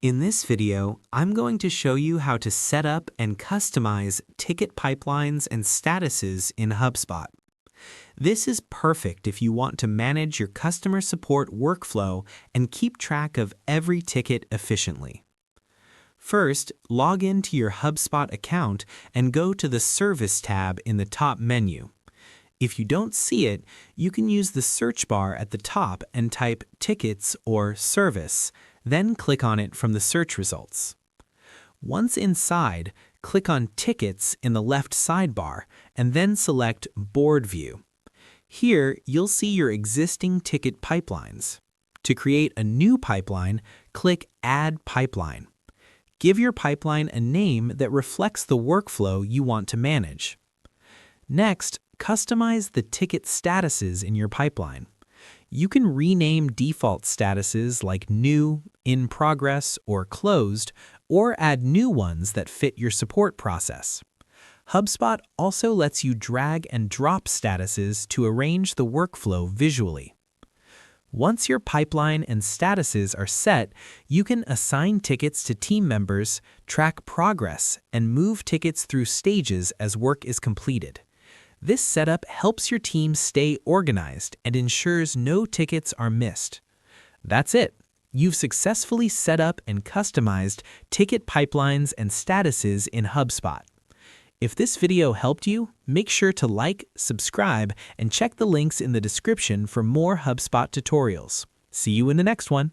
In this video, I'm going to show you how to set up and customize ticket pipelines and statuses in Hubspot. This is perfect if you want to manage your customer support workflow and keep track of every ticket efficiently. First, log into your Hubspot account and go to the Service tab in the top menu. If you don't see it, you can use the search bar at the top and type Tickets or Service, then click on it from the search results. Once inside, click on Tickets in the left sidebar and then select Board View. Here, you'll see your existing ticket pipelines. To create a new pipeline, click Add Pipeline. Give your pipeline a name that reflects the workflow you want to manage. Next, customize the ticket statuses in your pipeline. You can rename default statuses like New, In Progress, or Closed, or add new ones that fit your support process. Hubspot also lets you drag and drop statuses to arrange the workflow visually. Once your pipeline and statuses are set, you can assign tickets to team members, track progress, and move tickets through stages as work is completed. This setup helps your team stay organized and ensures no tickets are missed. That's it. You've successfully set up and customized ticket pipelines and statuses in Hubspot. If this video helped you, make sure to like, subscribe, and check the links in the description for more HubSpot tutorials. See you in the next one.